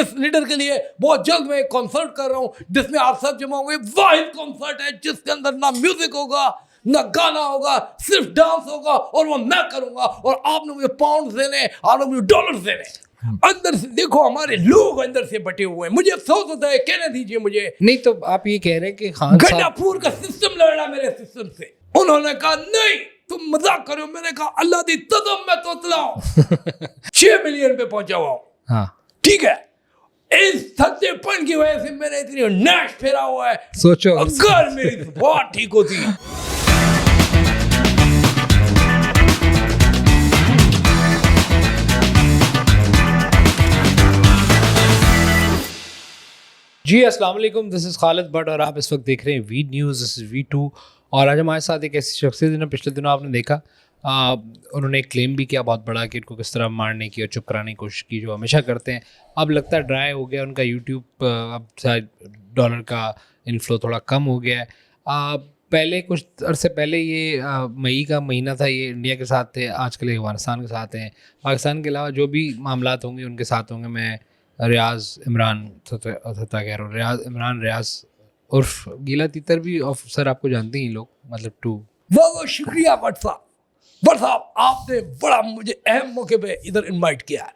इस लीडर के लिए बहुत जल्द मैं एक कॉन्सर्ट कर रहा हूँ जिसमें आप सब जमा होंगे। वाहिद कॉन्सर्ट है जिसके अंदर ना म्यूजिक होगा ना गाना होगा, सिर्फ डांस होगा और वो मैं करूंगा। और आपने मुझे पाउंड देने, आपने मुझे डॉलर देने। अंदर से देखो हमारे लोग अंदर से बटे हुए हैं। मुझे अफसोस होता है, कहने दीजिए मुझे। नहीं तो आप ये कह रहे हैं कि खान साहब गंडापुर का सिस्टम लड़ रहा मेरे सिस्टम से। उन्होंने कहा नहीं तुम मजाक करो। मैंने कहा अल्लाह दी तदम मैं तोतलाऊं 6 मिलियन पे पहुंचा हुआ हूं। हाँ ठीक है, इस सच्चेपन की वजह से मैंने इतनी नैश फेरा हुआ है। सोचो अगर मेरी बात ठीक होती। जी अस्सलाम वालेकुम, दिस इज़ खालिद भट्ट और आप इस वक्त देख रहे हैं V news, this is V2. और आज हमारे साथ एक ऐसी शख्सियत जिन्होंने पिछले दिनों आपने देखा उन्होंने एक क्लेम भी किया बहुत बड़ा कि इनको किस तरह मारने की और चुप कराने की कोशिश की, जो हमेशा करते हैं। अब लगता है ड्राई हो गया उनका यूट्यूब, अब शायद डॉलर का इनफ्लो थोड़ा कम हो गया है। पहले कुछ अरसे पहले ये मई का महीना था, ये इंडिया के साथ थे, आजकल ये अफगानिस्तान के साथ हैं। पाकिस्तान के अलावा जो भी मामलात होंगे उनके साथ होंगे। मैं रियाज इमरान कह रहा हूँ, रियाज उर्फ गीला तीतर भी सर आपको जानते ही लोग, मतलब टू। बहुत शुक्रिया भट्ट साहब, आपने बड़ा मुझे अहम मौके पे इधर इनवाइट किया है।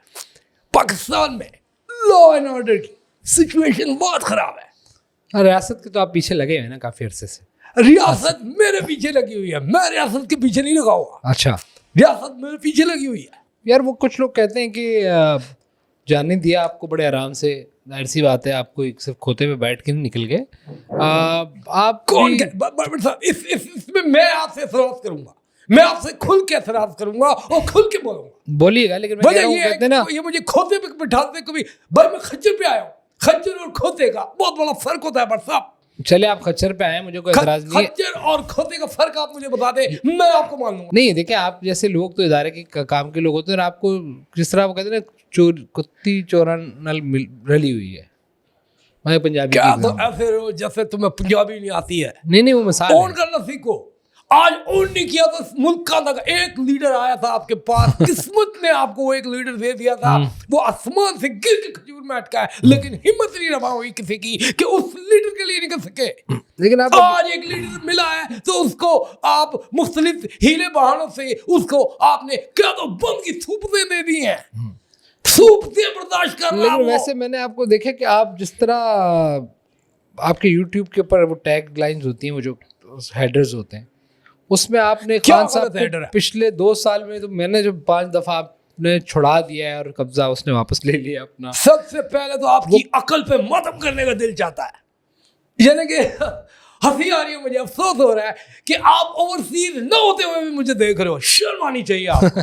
पाकिस्तान में लॉ एंड ऑर्डर की सिचुएशन बहुत खराब है। रियासत के तो आप पीछे लगे हैं ना काफ़ी अरसे से। रियासत मेरे पीछे लगी हुई है, मैं रियासत के पीछे नहीं लगा हुआ। अच्छा, रियासत मेरे पीछे लगी हुई है। यार वो कुछ लोग कहते हैं कि जाने दिया आपको बड़े आराम से, जाहिर सी बात है आपको एक सिर्फ खोते पे बैठ के नहीं निकल गए। आप कौन इसमें मैं आपसे एतराज़ करूंगा, मैं आपसे खुल के एतराज़ करूंगा और खुल के बोलूंगा। बोलिएगा, लेकिन मैं कह रहा हूं, कहते हैं ना ये मुझे खोते पे बिठाते कभी। भाई मैं खच्चर पे आया हूँ, खच्चर और खोते का बहुत बड़ा फर्क होता है भट्ट साहब। चले आप खच्चर पे आए, मुझे कोई एतराज नहीं है। खच्चर और खोते का फर्क आप मुझे बता दें, मैं आपको मान लूंगा। नहीं देखिए, आप जैसे लोग तो इदारे के काम के लोग होते हैं, और आपको जिस तरह वो कहते हैं ना कुत्ती चोरन नल रली हुई है, मैं पंजाबी क्या तो ऐसे हो जैसे तुम्हें पंजाबी नहीं आती है। नहीं वो मिसाल ओन करना सीखो। आज ओन नहीं किया तो मुल्क का था। एक लीडर आया था आपके पास, किस्मत ने आपको वो एक लीडर दे दिया था, वो आसमान से गिर के खजूर में अटका है, लेकिन हिम्मत नहीं रवा हुई किसी की कि उस लीडर के लिए निकल सके। लेकिन आप आज एक लीडर मिला है तो उसको आप मुख्तलिफ हीले बहानों से उसको आपने क्या तो बम की थूप दे दी है, सूप से बर्दाश्त कर रहा। लेकिन वैसे मैंने आपको देखा कि आप जिस तरह आपके यूट्यूब के ऊपर वो टैग लाइन्स होती हैं, वो जो हेडर्स होते हैं, उसमें आपने खान साहब को पिछले 2 साल में तो मैंने जो 5 दफा आपने छुड़ा दिया है और कब्जा उसने वापस ले लिया अपना। सबसे पहले तो आपकी अकल पे मातम करने का दिल चाहता है, यानी कि हंसी आ रही है, मुझे अफसोस हो रहा है कि आप ओवरसीज न होते हुए भी मुझे देख रहे हो। शर्म आनी चाहिए आपको।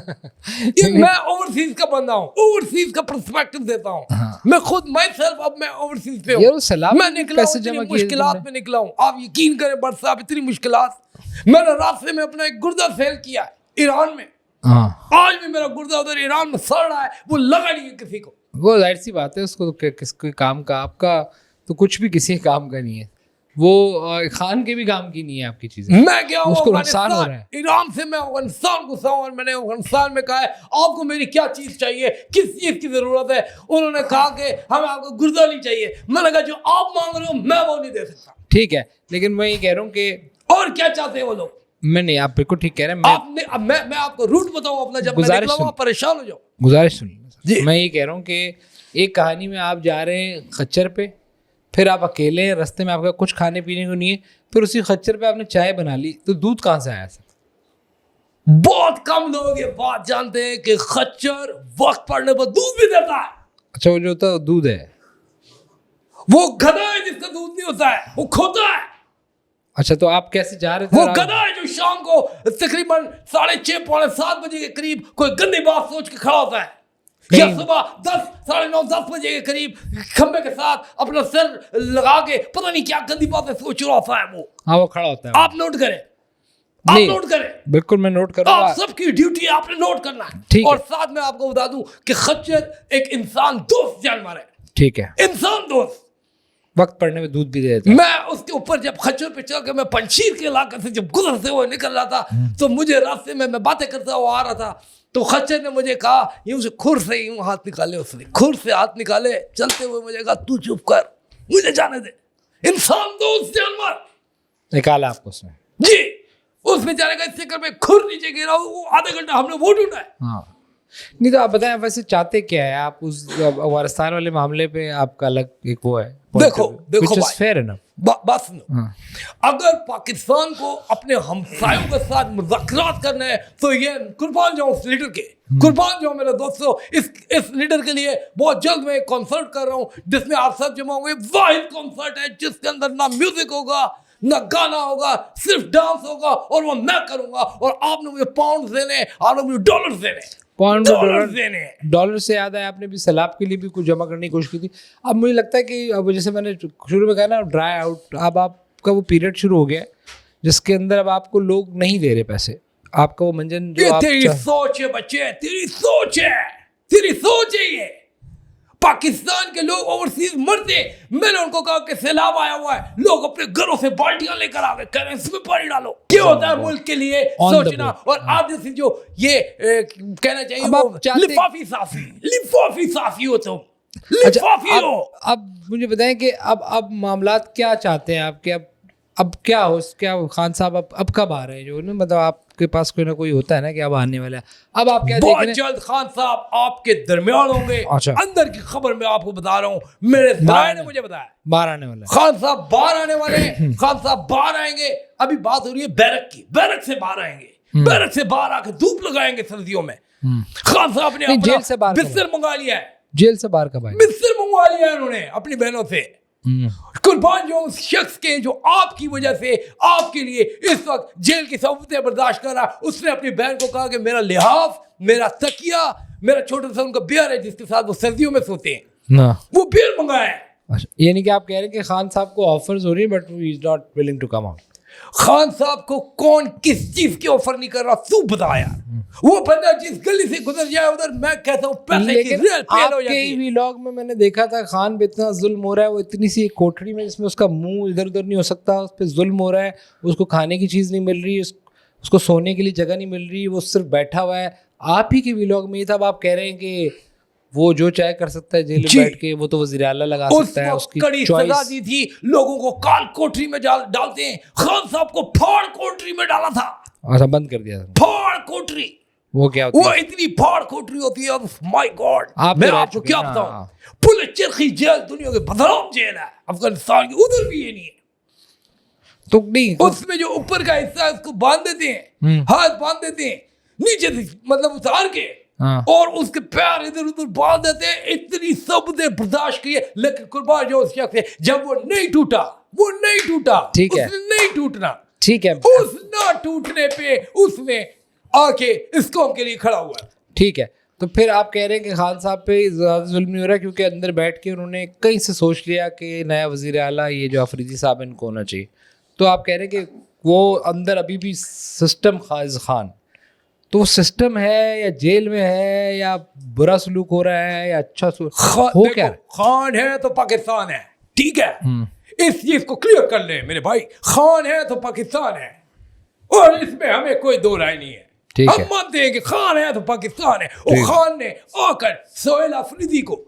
ये मैं ओवरसीज का बंदा हूँ, ओवरसीज का पर्सपेक्टिव देता हूँ। हाँ। मैं खुद माइसेल्फ अब मैं ओवरसीज पे हूँ। मैं निकला हूँ, मुश्किलात में निकला हूँ। आप यकीन करें भट्ट साहब, इतनी मुश्किलात। मैंने रास्ते में अपना एक गुर्दा सेल किया ईरान में। हाँ। आज भी मेरा गुर्दा उधर ईरान में सड़ रहा है, वो लगा नहीं है किसी को। वो जाहिर सी बात है, उसको किसके काम का, आपका तो कुछ भी किसी काम का नहीं है। वो खान के भी काम की नहीं है आपकी चीजें। मैं क्या उसको नुकसान हो रहा है। ईरान से मैं अफगानिस्तान घुसा हूँ और मैंने अफगानिस्तान में कहा है आपको मेरी क्या चीज चाहिए, किस चीज की जरूरत है। उन्होंने कहा कि हमें आपको गुर्दा नहीं चाहिए। मैंने कहा जो आप मांग रहे हो मैं वो नहीं दे सकता। ठीक है, लेकिन मैं ये कह रहा हूँ कि और क्या चाहते हैं वो लोग। मैं नहीं, आप बिल्कुल ठीक कह रहे हैं। मैं आपको रूट बताऊँ अपना, जब मैं निकला हूँ परेशान हो जाओ। गुजारिश सुनिए, मैं ये कह रहा हूँ कि एक कहानी में आप जा रहे हैं खच्चर पे, फिर आप अकेले हैं, रास्ते में आपका कुछ खाने पीने को नहीं है, फिर उसी खच्चर पे आपने चाय बना ली, तो दूध कहाँ से आया सर? बहुत कम लोग ये बात जानते हैं कि खच्चर वक्त पड़ने पर दूध भी देता है। अच्छा, वो जो होता है दूध है, वो गधा है जिसका दूध नहीं होता है, वो खोता है। अच्छा, तो आप कैसे जा रहे थे? वो गधा है जो शाम को तकरीबन 6:30 पौने 7 बजे के करीब कोई गंदी बात सोच के खड़ा होता है, या सुबह 10 साढ़े 9 10 बजे के करीब खंबे के साथ अपना सर लगा के पता नहीं क्या गंदी बातें सोच रहा होता है वो। हाँ, वो खड़ा होता है। आप नोट करें, आप नोट करें। बिल्कुल मैं नोट करूंगा। आप सबकी ड्यूटी है, आपने नोट करना है। और साथ में आपको बता दूं कि खच्चर एक इंसान दोस्त जानवर है। ठीक है, इंसान दोस्त, वक्त पड़ने में दूध भी दे देता है। मैं उसके ऊपर जब खच्चर पे चल के मैं पंशीर के इलाके से जब गुजरते हुए निकल रहा था, तो मुझे रास्ते में मैं बातें करता हुआ आ रहा था, तो खच्चर ने मुझे कहा, यूं से खुर से यूं हाथ निकाले, उसने खुर से हाथ निकाले, चलते हुए मुझे कहा तू चुप कर, मुझे जाने दे, इंसान दोस्त जानवर। निकाला आपको उसने? जी, उस बेचारे का इस चक्कर में खुर नीचे गिरा, वो आधा घंटा हमने वो ढूंढा है। हाँ, नहीं तो आप बताएं वैसे चाहते क्या है आप उस अफगानिस्तान वाले मामले पे? आपका अलग एक वो है, देखो भाई, फेयर है ना? बात सुनो, अगर पाकिस्तान को अपने हमसायों के साथ मुज़ाकरात करना है तो ये कुर्बान जाऊं उस लीडर के, कुर्बान जाऊं मेरे दोस्तों इस लीडर के लिए। बहुत जल्द मैं एक कॉन्सर्ट कर रहा हूं जिसमें आप सब जमा होंगे। वाहिद कॉन्सर्ट है जिसके अंदर ना म्यूजिक होगा ना गाना होगा, सिर्फ डांस होगा, और वो मैं करूंगा। और आपने मुझे पाउंड देने, आपने मुझे डॉलर देने, पाउंड डॉलर देने। डॉलर से याद है, आपने भी सैलाब के लिए भी कुछ जमा करने की कोशिश की थी। अब मुझे लगता है कि अब जैसे मैंने शुरू में कहा ना, ड्राई आउट, अब आपका वो पीरियड शुरू हो गया है जिसके अंदर अब आपको लोग नहीं दे रहे पैसे। आपका वो मंजन जो तेरी सोच है बच्चे, तेरी सोच है, तेरी सोच है ये। पाकिस्तान के लोग ओवरसीज मरते, मैंने उनको कहा कि सैलाब आया हुआ है, लोग अपने घरों से बाल्टियां लेकर आ गए, कह रहे हैं इसमें पानी डालो। क्या होता है मुल्क के लिए सोचना, और आप जैसे जो ये कहना चाहिए वो लिफाफी साफी, लिफाफी साफी हो तुम, लिफाफी हो। अब मुझे बताएं कि अब मामलात क्या चाहते हैं आपके? अब क्या हो, क्या खान साहब अब कब आ रहे हैं? जो ना मतलब आपके पास कोई ना कोई होता है ना कि अब आने वाला है, अब आप क्या देख रहे हैं? बहुत जल्द खान साहब आपके दरमियान होंगे। अच्छा। अंदर की खबर मैं आपको बता रहा हूँ, मेरे जराये ने मुझे बताया बाहर आने वाला है। खान साहब बाहर आने वाले हैं, खान साहब बाहर आएंगे। अभी बात हो रही है बैरक की, बैरक से बाहर आएंगे, बैरक से बाहर आकर धूप लगाएंगे सर्दियों में। खान साहब ने जेल से बाहर बिस्तर मंगा लिया है, जेल से बाहर कब आए? बिस्तर मंगवा लिया है उन्होंने अपनी बहनों से। कुर्बान जो उस शख्स के जो आपकी वजह से आपके लिए इस वक्त जेल की सहुबतें बर्दाश्त कर रहा, उसने अपनी बहन को कहा कि मेरा लिहाफ, मेरा तकिया, मेरा छोटा सा उनका बियर है जिसके साथ वो सर्दियों में सोते हैं ना, वो बियर मंगाया है। अच्छा, यानी कि आप कह रहे हैं कि खान साहब को ऑफर्स हो रही है but he is not willing to come out. Khan Sahab को कौन किस चीज की ऑफर नहीं कर रहा, तू बता यार। वो बंदा जिस गली से गुजर जाए उधर, मैं कहता हूँ पैसे की रियल फेल हो जाती है। आपके व्लॉग में मैंने देखा था खान पे इतना जुल्म हो रहा है, वो इतनी सी एक कोठरी में जिसमें उसका मुंह इधर उधर नहीं हो सकता, उस पर जुल्म हो रहा है, उसको खाने की चीज़ नहीं मिल रही, उसको सोने के लिए जगह नहीं मिल रही, वो सिर्फ बैठा हुआ है। आप ही के व्लॉग में ही था, अब आप कह रहे हैं कि वो जो चाहे कर सकता है जेल में बैठ के, वो तो वज़ीर आला लगा सकता है, उसकी कड़ी सजा दी थी, लोगों को काल कोठरी में डालते हैं, खान साहब को फाड़ कोठरी में डाला था। अच्छा, बंद कर दिया था फाड़ कोठरी। वो क्या होती है? वो इतनी फाड़ कोठरी होती है, माय गॉड, मैं आपको क्या बताऊं, पुल चरखी जेल दुनिया के बदनाम जेल है अफगानिस्तान की, उधर भी ये नहीं है। तो नहीं, उसमें जो ऊपर का हिस्सा है उसको बांध देते हैं, हाथ बांध देते हैं, नीचे से मतलब उतार के, और उसके पैर इधर उधर बांध देते हैं। इतनी सबूतें बर्दाश्त की है, लेकिन कुर्बान जो उस शख्स है, जब वो नहीं टूटा, वो नहीं टूटा, ठीक है, उसने नहीं टूटना, ठीक है, उस ना टूटने पे उसने आके इस कौम के लिए खड़ा हुआ है। ठीक है, तो फिर आप कह रहे हैं कि खान साहब पे ज़्यादा जुल्म नहीं हो रहा क्योंकि अंदर बैठ के उन्होंने कहीं से सोच लिया कि नया वज़ीर आला ये जो अफरीदी साहब इनको होना चाहिए। तो आप कह रहे हैं कि वो अंदर अभी भी सिस्टम खान, तो वो सिस्टम है या जेल में है या बुरा सलूक हो रहा है या अच्छा हो क्या? खान है तो पाकिस्तान है, ठीक है, इस चीज को क्लियर कर ले मेरे भाई। खान है तो पाकिस्तान है, और इसमें हमें कोई दो राय नहीं है। हम मानते हैं कि खान है तो पाकिस्तान है। और खान ने आकर सोहेल अफरीदी को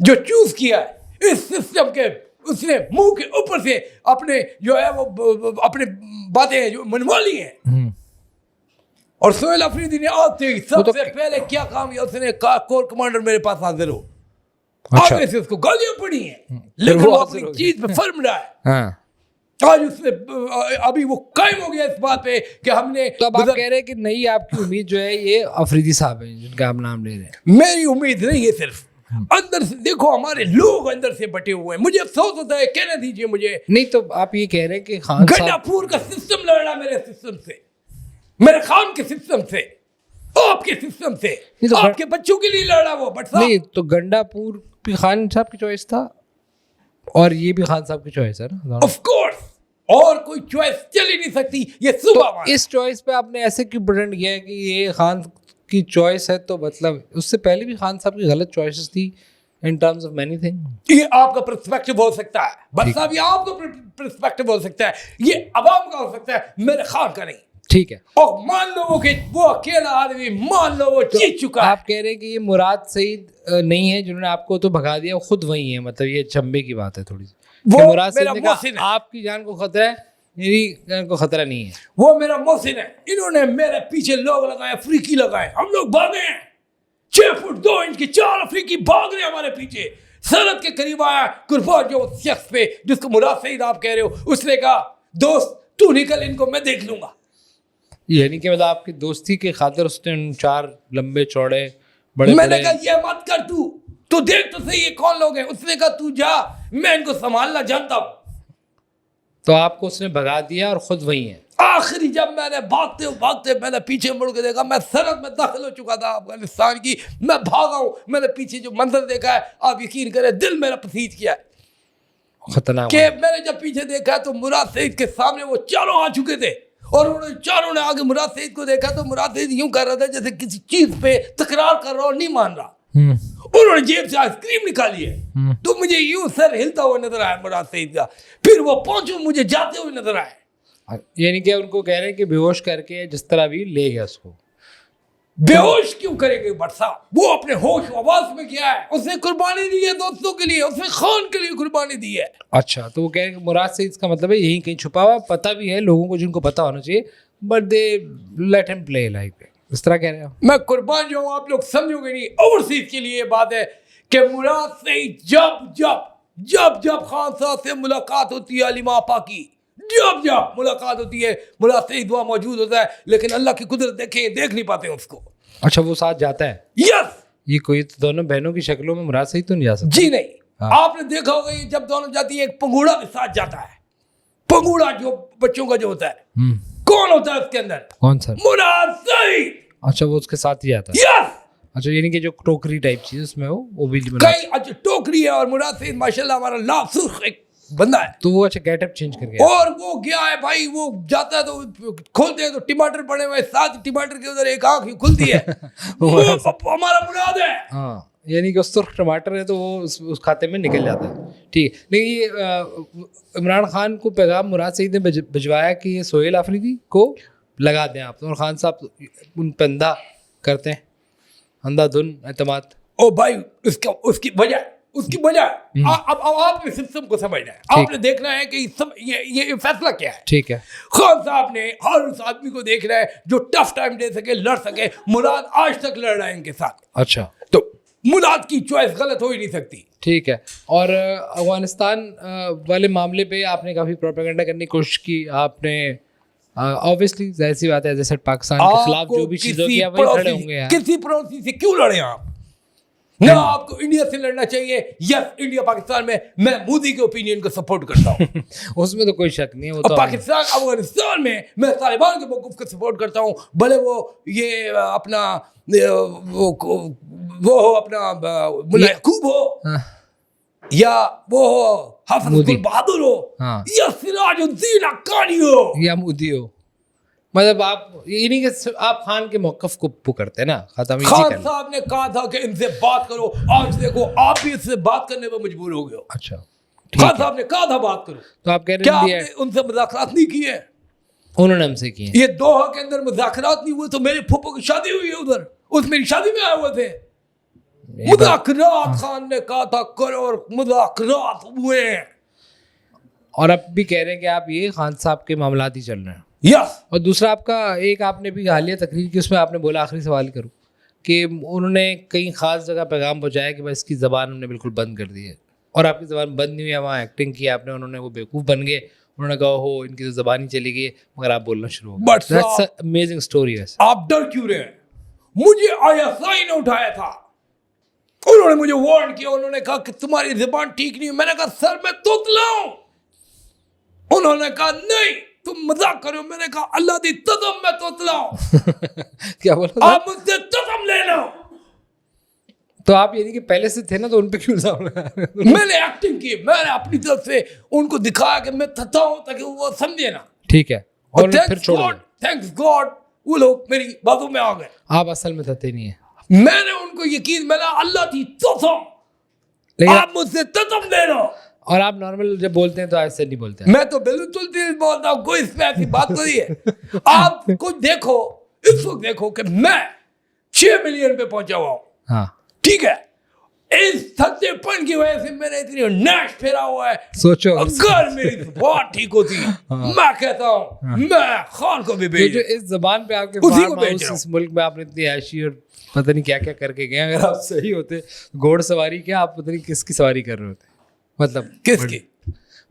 जो चूज किया है इस सिस्टम के, उसने मुंह के ऊपर से अपने जो है वो अपने बातें जो मनवा ली हैं। और सोहेल अफरीदी ने आते ही सबसे पहले क्या काम किया, उसने कहा कोर कमांडर मेरे पास हाजिर हो। अच्छा। आगे से उसको गालियां पड़ी हैं, लेकिन वो अपनी चीज पे फर्म रहा है। आज उसने अभी वो कायम हो गया इस बात पे कि हमने, तो अब आप कह रहे हैं कि नहीं, आपकी उम्मीद जो है ये अफरीदी साहब हैं जिनका आप नाम ले रहे हैं? मेरी उम्मीद नहीं है, सिर्फ अंदर से देखो, हमारे लोग अंदर से बटे हुए हैं। मुझे अफसोस होता है, कहने दीजिए मुझे। नहीं तो आप ये कह रहे हैं कि खान साहब, गंडापुर का सिस्टम लड़ रहा मेरे सिस्टम से, मेरे खान के सिस्टम से, आपके सिस्टम से, तो आपके बच्चों के लिए लड़ रहा वो। बट नहीं तो गंडापुर भी खान साहब की चॉइस था और ये भी खान साहब की चॉइस है ना? ऑफ कोर्स, और कोई चॉइस चल ही नहीं सकती। ये सुबह तो इस चॉइस पे आपने ऐसे क्यों प्रेटेंड किया है कि ये खान की चॉइस है? तो मतलब उससे पहले भी खान साहब की गलत चॉइसेस थी in terms of many thing. ये आपका पर्सपेक्टिव हो सकता है, बट साहब ये आपका पर्सपेक्टिव हो सकता है, ये अवाम का हो सकता है, मेरे खान का नहीं। ठीक है। और मान लो वो अकेला आदमी मान लो वो जीत चुका है। आप कह रहे हैं कि ये मुराद सईद नहीं है जिन्होंने आपको तो भगा दिया, वो खुद वही है, मतलब ये चंबे की बात है थोड़ी सी। वो मुराद सईद मेरा ने कहा मोहसिन है। आपकी जान को खतरा है, मेरी जान को खतरा नहीं है। वो मेरा मोहसिन है। इन्होंने मेरे पीछे लोग लगाए, अफ्रीकी लगाए, हम लोग भागे हैं। 6 फुट 2 इंच के 4 अफ्रीकी भाग रहे हमारे पीछे। सरहद के करीब आया कुर्बान जो शख्स पे जिसको मुराद सईद आप कह रहे हो, उसने कहा दोस्त तू निकल, इनको मैं देख लूंगा। यानी कि मतलब आपकी दोस्ती की खातिर उसने उन 4 लंबे चौड़े बड़े मैंने बड़े, कहा ये मत कर, तू देख तो सही ये कौन लोग हैं। उसने कहा तू जा, मैं इनको संभालना जानता हूं। तो आपको उसने भगा दिया और खुद वही है। आखिरी जब मैंने भागते मैंने पीछे मुड़ के देखा, मैं सरहद में दाखिल हो चुका था अफगानिस्तान की। मैं भागा हूं, मैंने पीछे जो मंजर देखा है आप यकीन करें दिल मेरा पसीज किया है खतरनाक। कि मैंने जब पीछे देखा तो मुराद सईद के सामने वो चारों आ चुके थे और उन्होंने चारों ने आगे मुराद सईद को देखा तो मुराद सईद यूं कर रहा था जैसे किसी चीज पे तकरार कर रहा और नहीं मान रहा। उन्होंने जेब से आइसक्रीम निकाली है तो मुझे यूं सर हिलता हुआ नजर आया मुराद सईद का। फिर वो पहुंचे मुझे जाते हुए नजर आए। यानी कि उनको कह रहे हैं कि बेहोश करके जिस तरह भी ले गया उसको। बेहोश क्यों करेंगे भट्ट साहब, वो अपने होश आवाज में किया है। उसने कुर्बानी दी है दोस्तों के लिए, उसने खान के लिए कुर्बानी दी है। अच्छा, तो वो कह रहे हैं कि मुराद से इसका मतलब है यही कहीं छुपा हुआ, पता भी है लोगों को जिनको पता होना चाहिए, but they let him play like इस तरह कह रहे हैं। मैं कुर्बान जाऊं, आप लोग समझोगे नहीं। ओवरसीज के लिए बात है कि मुराद सईद जब जब जब जब खान साहब से मुलाकात होती है, अलीमा आपा की जब जब मुलाकात होती है, मुराद सईद वहां मौजूद होता है, लेकिन अल्लाह की कुदरत देख नहीं पाते उसको। अच्छा, वो साथ जाता है। यस, ये कोई तो दोनों बहनों की शक्लों में मुराद सईद तो नहीं जा सकता। जी नहीं। हाँ। आपने देखा होगा ये जब दोनों जाती है, एक पंगूड़ा के साथ जाता है। पंगूड़ा जो बच्चों का जो होता है, कौन होता है उसके अंदर? कौन सा? मुराद सईद। अच्छा, वो उसके साथ ही जाता है। यस। अच्छा, यानी कि जो टोकरी टाइप चीज उसमें वो भी कई अच्छा टोकरी है और मुराद सईद माशाल्लाह हमारा लाभ सुर्ख एक बंदा है। तो वो अच्छा गेटअप चेंज कर गया। और वो गया है भाई, वो जाता है तो खोलते हैं तो टमाटर पड़े हुए, 7 टमाटर के उधर एक आंख ही खुलती है। वो हमारा मुराद है। हाँ, यानी कि सुर्ख टमाटर है तो वो उस खाते में निकल जाता है। ठीक है, लेकिन ये इमरान खान को पैगाम मुराद सईद ने भिजवाया कि ये सोहेल आफरीदी को लगा दें आप, और खान साहब उन पर अंधा करते हैं, अंधाधुन एतमाद। ओ भाई उसकी वजह अब आपने सिस्टम को समझना है। आपने देखना है कि ये फैसला क्या है। ठीक है, खान साहब ने हर उस आदमी को देखना है जो टफ टाइम दे सके, लड़ सके। मुराद आज तक लड़ रहा है इनके साथ। अच्छा, तो मुराद की चॉइस गलत हो ही नहीं सकती। ठीक है। और अफगानिस्तान वाले मामले पे आपने काफ़ी प्रोपेगेंडा करने की कोशिश की। आपने ऑब्वियसली जाहिर सी बात है जैसे पाकिस्तान के खिलाफ जो भी चीज़ होगी आप वही खड़े होंगे यार। किसी पड़ोसी से क्यों लड़े आप? ना आपको इंडिया से लड़ना चाहिए। यस, इंडिया पाकिस्तान में मैं मोदी के ओपिनियन को सपोर्ट करता हूँ। उसमें तो कोई शक नहीं है। वो तो पाकिस्तान अफगानिस्तान में मैं तालिबान के मौक़िफ़ को सपोर्ट करता हूँ। भले वो ये अपना वो हो अपना मुल्ला याकूब हो या वो हो हाफिज़ बहादुर हो या सिराजुद्दीन हक्कानी हो या मोदी हो। मतलब आप ये नहीं कि आप खान के मौक़िफ़ को वो करते हैं ना, खत्म। खान साहब ने कहा था कि इनसे बात करो, आज देखो आप भी इससे बात करने पर मजबूर हो गए हो। अच्छा, खान साहब ने कहा था बात करो, तो आप कह रहे क्या हैं आपने उनसे मुज़ाकरात नहीं किए? उन्होंने हमसे किए। ये दोहा के अंदर मुज़ाकरात नहीं हुए तो मेरे फूफो की शादी हुई है उधर, उस मेरी शादी में आए हुए थे। मुज़ाकरात खान ने कहा था करो और मुज़ाकरात हुए हैं। और अब भी कह रहे हैं कि आप ये खान साहब के मामलात ही चल रहे हैं। यस। और दूसरा आपका एक आपने भी हालिया तकरीर की, उसमें आपने बोला, आखिरी सवाल करूँ, कि उन्होंने कई ख़ास जगह पैगाम पहुँचाया कि भाई इसकी ज़बान हमने बिल्कुल बंद कर दी है, और आपकी ज़बान बंद नहीं हुई है। वहाँ एक्टिंग की आपने, उन्होंने वो बेवकूफ़ बन गए, उन्होंने कहा हो इनकी तो ज़बान ही चली गई मगर आप बोलना शुरू हो गए। दैट्स अमेजिंग स्टोरी है। आप डर क्यों रहे हैं? मुझे ISI ने उठाया था, उन्होंने मुझे वार्न किया, उन्होंने कहा कि तुम्हारी ज़बान ठीक नहीं है। मैंने कहा सर मैं तोतला हूँ। उन्होंने कहा नहीं तुम मजाक करो। मैंने कहा अल्लाह दी कसम मैं तोतला हूँ। क्या बोला? आप मुझसे कसम ले लो। तो आप यानी कि पहले से थे ना, तो उन पे क्यों इल्जाम लगा रहे हैं? मैंने एक्टिंग की, मैंने अपनी तरफ से उनको दिखाया कि मैं थता हूँ ताकि वो समझे ना। ठीक है, और फिर छोड़ थैंक्स गॉड वो लोग मेरी बातों में आ गए। आप असल में थते नहीं है। मैंने उनको यकीन, मैंने अल्लाह की कसम आप मुझसे कसम ले लो। और आप नॉर्मल जब बोलते हैं तो ऐसे नहीं बोलते हैं। मैं तो बिल्कुल दिल बोलता हूँ, कोई इसमें ऐसी बात नहीं है। आप कुछ देखो, इस वक्त देखो कि मैं 6 मिलियन पे पहुंचा हुआ हूँ, हाँ ठीक है। इस सत्तेपन की वजह से मैंने इतनी नैश फेरा हुआ है। सोचो अगर मेरी बहुत ठीक होती, मैं कहता हूँ मैं खान को भी जो भेज जो इस जबान पे आपके उसी को फार्म बेच हाउस रहा हूं। इस मुल्क में आपने इतनी ऐशी और पता नहीं क्या क्या करके गए, अगर आप सही होते घोड़सवारी क्या, आप पता नहीं किसकी सवारी कर रहे होते, मतलब किसकी?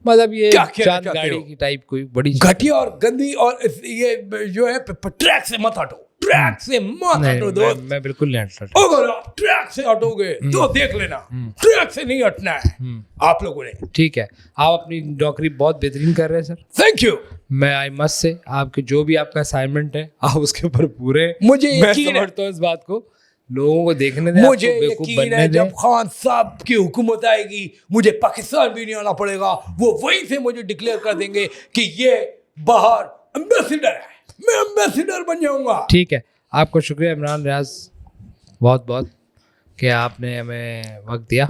मतलब ये क्या कहना चांद चाहते गाड़ी हो? की टाइप कोई बड़ी घटिया और गंदी और ये जो है ट्रैक से मत हटो, ट्रैक से मत नहीं, हटो मैं दोस्त। मैं बिल्कुल नहीं हट सकता। अगर आप ट्रैक से हटोगे तो देख लेना, ट्रैक से नहीं हटना है आप लोगों ने। ठीक है, आप अपनी नौकरी बहुत बेहतरीन कर रहे हैं सर। Thank you. मैं आई मस्ट से आपके जो भी आपका असाइनमेंट है आप उसके ऊपर पूरे, मुझे मैं यकीन है, समझता हूँ इस बात को, लोगों को देखने दें, मुझे आपको बेवकूफ यकीन बनने है दें। जब खान साहब की हुकूमत आएगी मुझे पाकिस्तान भी नहीं आना पड़ेगा, वो वहीं से मुझे डिक्लेयर कर देंगे कि ये बाहर एम्बेसडर है, मैं एम्बेसडर बन जाऊंगा। ठीक है, आपको शुक्रिया इमरान रियाज बहुत बहुत कि आपने हमें वक्त दिया।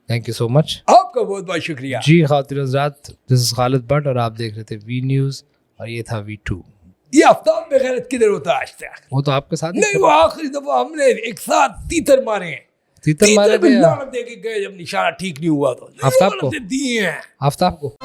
Thank you so much. आपका बहुत बहुत शुक्रिया। जी खातिर हज़रात, दिस इज खालिद भट्ट और आप देख रहे थे वी न्यूज़ और ये था V2। ये आफ्ताब बेगैरत किधर होता है आज तक? वो तो आपके साथ ही नहीं, वो आखिरी दफा हमने एक साथ तीतर मारे हैं। तीतर मारे पे थे लानत दे के गए जब निशाना ठीक नहीं हुआ तो आफ्ताब को? लानतें दी हैं। आफ्ताब को।